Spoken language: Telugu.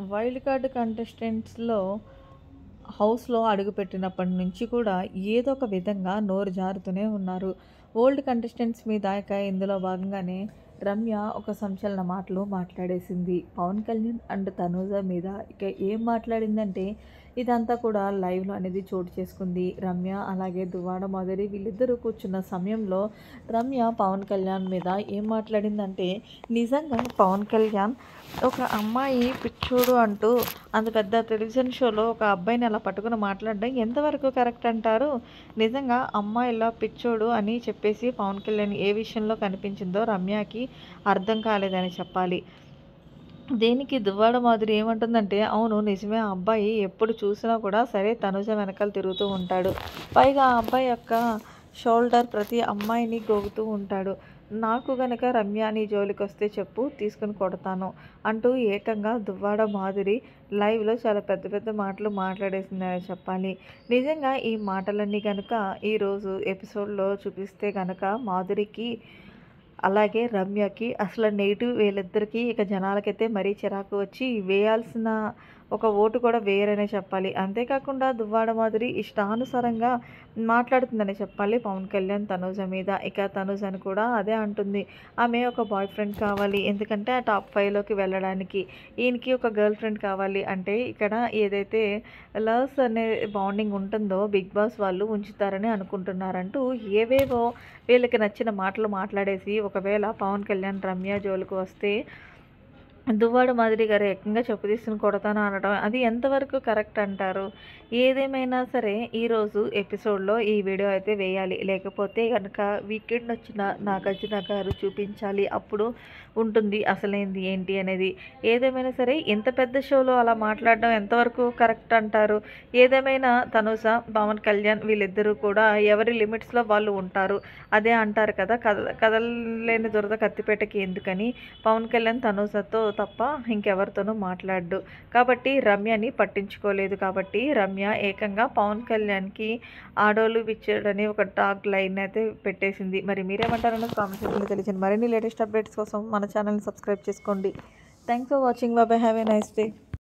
వైల్డ్ కార్డ్ కంటెస్టెంట్స్‌లో హౌస్‌లో అడుగుపెట్టినప్పటి నుంచి కూడా ఏదో ఒక విధంగా నోరు జారుతూనే ఉన్నారు. ఓల్డ్ కంటెస్టెంట్స్ మీద ఇక ఇందులో భాగంగానే రమ్య ఒక సంచలన మాటలు మాట్లాడేసింది. పవన్ కళ్యాణ్ అండ్ తనూజ మీద ఇక ఏం మాట్లాడిందంటే ఇదంతా కూడా లైవ్‌లో అనేది చోటు చేసుకుంది. రమ్య అలాగే దువ్వాడ మాధురి వీళ్ళిద్దరూ కూర్చున్న సమయంలో రమ్య పవన్ కళ్యాణ్ మీద ఏం మాట్లాడిందంటే, నిజంగా పవన్ కళ్యాణ్ ఒక అమ్మాయి పిచ్చోడు అంటూ అంత పెద్ద టెలివిజన్ షోలో ఒక అబ్బాయిని అలా పట్టుకుని మాట్లాడడం ఎంతవరకు కరెక్ట్ అంటారు? నిజంగా అమ్మాయిలా పిచ్చోడు అని చెప్పేసి పవన్ కళ్యాణ్ ఏ విషయంలో కనిపించిందో రమ్యకి అర్థం కాలేదని చెప్పాలి. దేనికి దువ్వాడ మాధురి ఏమంటుందంటే, అవును నిజమే ఆ అబ్బాయి ఎప్పుడు చూసినా కూడా సరే తనుజ వెనకాల తిరుగుతూ ఉంటాడు. పైగా ఆ అబ్బాయి యొక్క షోల్డర్ ప్రతి అమ్మాయిని గోగుతూ ఉంటాడు. నాకు గనక రమ్య నీ జోలికొస్తే చెప్పు తీసుకొని కొడతాను అంటూ ఏకంగా దువ్వాడ మాధురి లైవ్‌లో చాలా పెద్ద పెద్ద మాటలు మాట్లాడేసిందనే చెప్పాలి. నిజంగా ఈ మాటలన్నీ గనుక ఈరోజు ఎపిసోడ్‌లో చూపిస్తే గనక మాధురికి అలాగే రమ్యకి అసలు నెగెటివ్ వీళ్ళిద్దరికీ ఇక జనాలకైతే మరీ చిరాకు వచ్చి వేయాల్సిన ఒక ఓటు కూడా వేయరనే చెప్పాలి. అంతేకాకుండా దువ్వాడ మాధురి ఇష్టానుసారంగా మాట్లాడుతుందని చెప్పాలి పవన్ కళ్యాణ్ తనూజ మీద. ఇక తనూజని కూడా అదే అంటుంది. ఆమె ఒక బాయ్ ఫ్రెండ్ కావాలి. ఎందుకంటే ఆ టాప్ 5లోకి వెళ్ళడానికి. ఈయనకి ఒక గర్ల్ ఫ్రెండ్ కావాలి. అంటే ఇక్కడ ఏదైతే లవ్స్ అనే బాండింగ్ ఉంటుందో బిగ్ బాస్ వాళ్ళు ఉంచుతారని అనుకుంటున్నారంటూ ఏవేవో వీళ్ళకి నచ్చిన మాటలు మాట్లాడేసి ఒకవేళ పవన్ కళ్యాణ్ రమ్య జోలికి వస్తే దువ్వాడ మాధురి గారు ఏకంగా చెప్పు తీసుకొని కొడతాను అనడం అది ఎంతవరకు కరెక్ట్ అంటారు? ఏదేమైనా సరే ఈరోజు ఎపిసోడ్‌లో ఈ వీడియో అయితే వేయాలి. లేకపోతే గనక వీకెండ్ వచ్చిన నాగార్జున గారు చూపించాలి. అప్పుడు ఉంటుంది అసలైంది ఏంటి అనేది. ఏదేమైనా సరే ఇంత పెద్ద షోలో అలా మాట్లాడడం ఎంతవరకు కరెక్ట్ అంటారు? ఏదేమైనా తనుజ, పవన్ కళ్యాణ్ వీళ్ళిద్దరూ కూడా ఎవరి లిమిట్స్‌లో వాళ్ళు ఉంటారు. అదే అంటారు కదా! కదలలేని దురద కత్తిపీటకి ఎందుకని. పవన్ కళ్యాణ్ తనుజతో తప్ప ఇంకెవరితోనూ మాట్లాడడు. కాబట్టి రమ్యని పట్టించుకోలేదు కాబట్టి రమ్య ఏకంగా పవన్ కళ్యాణ్‌కి ఆడోళ్ళు పిచ్చోడని ఒక టాగ్ లైన్ అయితే పెట్టేసింది. మరి మీరేమంటారన్నది కామెంట్ సెక్షన్‌లో తెలియజేయండి. మరిన్ని లేటెస్ట్ అప్డేట్స్ కోసం మన ఛానల్‌ని సబ్స్క్రైబ్ చేసుకోండి. Thanks for watching. By by. Have a nice day.